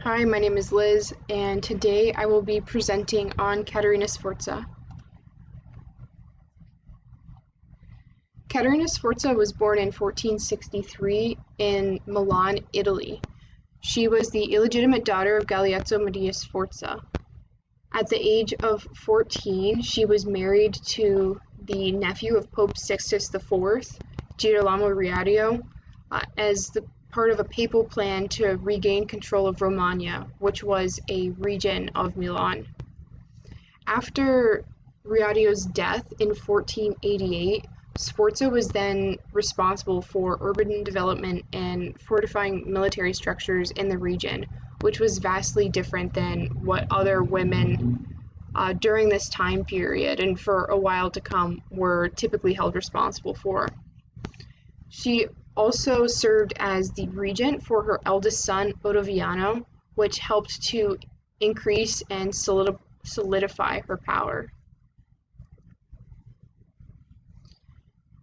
Hi, my name is Liz, and today I will be presenting on Caterina Sforza. Caterina Sforza was born in 1463 in Milan, Italy. She was the illegitimate daughter of Galeazzo Maria Sforza. At the age of 14, she was married to the nephew of Pope Sixtus IV, Girolamo Riario, as the part of a papal plan to regain control of Romagna, which was a region of Milan. After Riadio's death in 1488, Sforza was then responsible for urban development and fortifying military structures in the region, which was vastly different than what other women during this time period and for a while to come were typically held responsible for. She also served as the regent for her eldest son, Ottaviano, which helped to increase and solidify her power.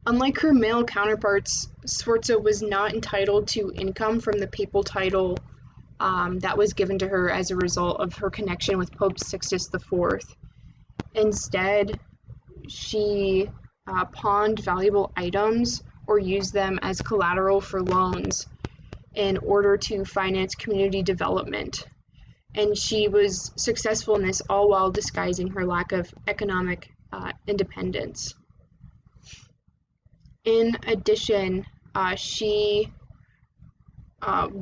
Unlike her male counterparts, Sforza was not entitled to income from the papal title that was given to her as a result of her connection with Pope Sixtus IV. Instead, she pawned valuable items or used them as collateral for loans in order to finance community development. And she was successful in this all while disguising her lack of economic independence. In addition, she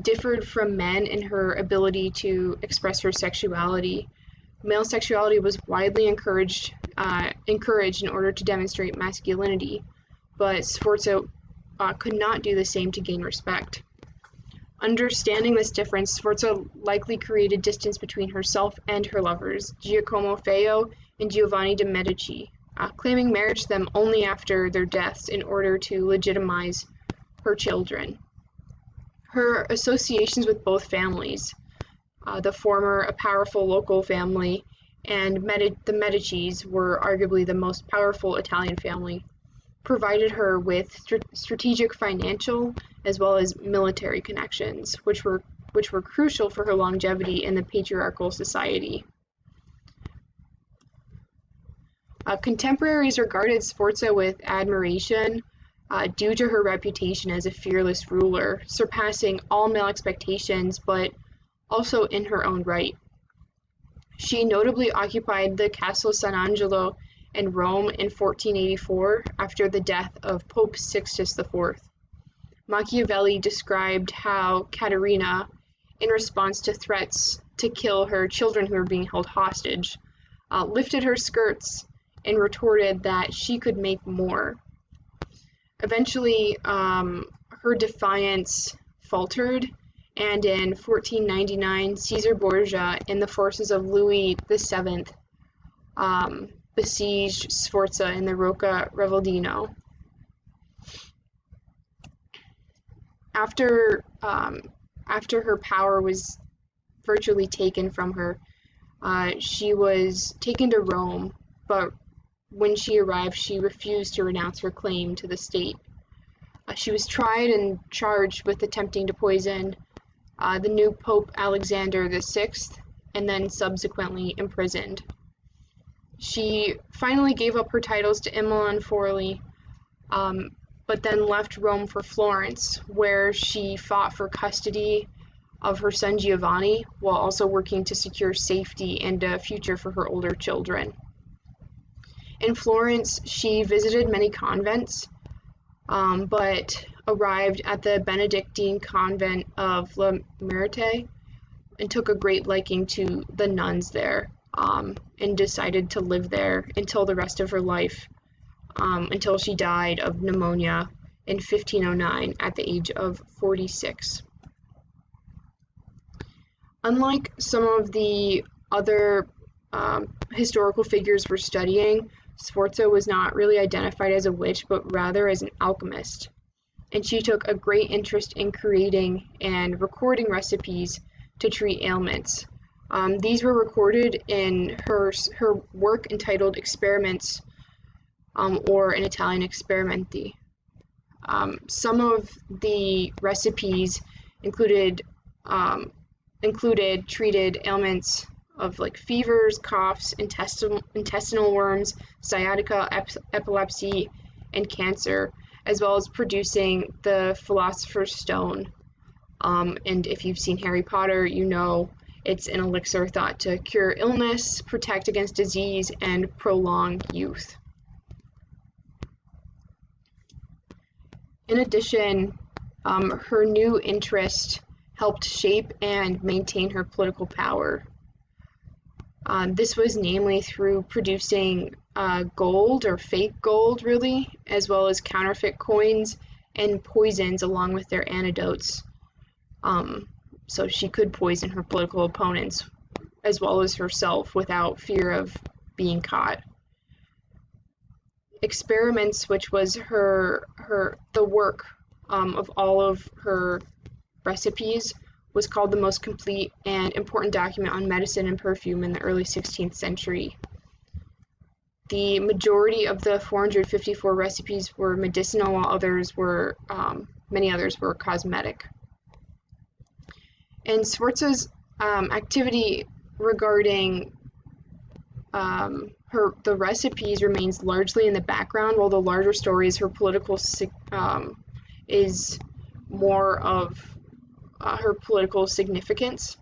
differed from men in her ability to express her sexuality. Male sexuality was widely encouraged in order to demonstrate masculinity, but Sforza could not do the same to gain respect. Understanding this difference, Sforza likely created distance between herself and her lovers, Giacomo Feo and Giovanni de' Medici, claiming marriage to them only after their deaths in order to legitimize her children. Her associations with both families, the former a powerful local family, and the Medicis were arguably the most powerful Italian family, provided her with strategic financial as well as military connections, which were crucial for her longevity in the patriarchal society. Contemporaries regarded Sforza with admiration due to her reputation as a fearless ruler, surpassing all male expectations, but also in her own right. She notably occupied the Castle San Angelo in Rome in 1484 after the death of Pope Sixtus IV. Machiavelli described how Caterina, in response to threats to kill her children who were being held hostage, lifted her skirts and retorted that she could make more. Eventually, her defiance faltered, and in 1499, Caesar Borgia and the forces of Louis VII besieged Sforza in the Rocca Revaldino. After her power was virtually taken from her, she was taken to Rome, but when she arrived, she refused to renounce her claim to the state. She was tried and charged with attempting to poison the new Pope Alexander VI, and then subsequently imprisoned. She finally gave up her titles to Imola and Forli, but then left Rome for Florence, where she fought for custody of her son Giovanni, while also working to secure safety and a future for her older children. In Florence, she visited many convents, but arrived at the Benedictine convent of La Merite and took a great liking to the nuns there, and decided to live there until the rest of her life, until she died of pneumonia in 1509 at the age of 46. Unlike some of the other historical figures we're studying, Sforza was not really identified as a witch, but rather as an alchemist. And she took a great interest in creating and recording recipes to treat ailments. These were recorded in her work entitled Experiments, or in Italian Esperimenti. Some of the recipes included included treated ailments of like fevers, coughs, intestinal worms, sciatica, epilepsy, and cancer, as well as producing the Philosopher's Stone. And if you've seen Harry Potter, you know it's an elixir thought to cure illness, protect against disease, and prolong youth. In addition, her new interest helped shape and maintain her political power. This was namely through producing gold, or fake gold really, as well as counterfeit coins and poisons along with their antidotes. So she could poison her political opponents as well as herself without fear of being caught. Experiments, which was the work of all of her recipes, was called the most complete and important document on medicine and perfume in the early 16th century. The majority of the 454 recipes were medicinal, while many others were cosmetic. And Sforza's activity regarding the recipes remains largely in the background, while the larger story is her political more of her political significance.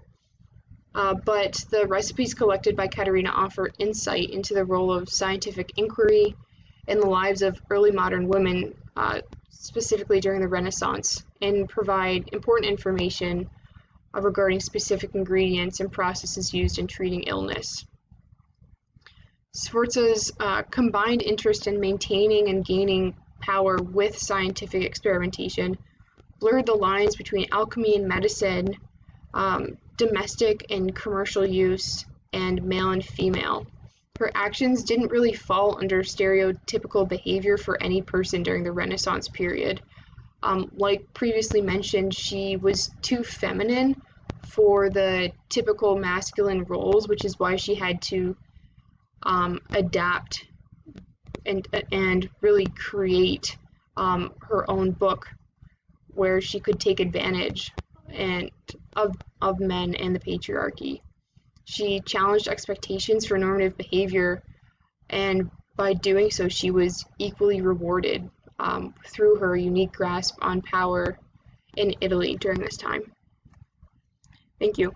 But the recipes collected by Caterina offer insight into the role of scientific inquiry in the lives of early modern women, specifically during the Renaissance, and provide important information regarding specific ingredients and processes used in treating illness. Sforza's combined interest in maintaining and gaining power with scientific experimentation blurred the lines between alchemy and medicine, domestic and commercial use, and male and female. Her actions didn't really fall under stereotypical behavior for any person during the Renaissance period. Like previously mentioned, she was too feminine for the typical masculine roles, which is why she had to adapt and really create her own book where she could take advantage of men and the patriarchy. She challenged expectations for normative behavior, and by doing so, she was equally rewarded through her unique grasp on power in Italy during this time. Thank you.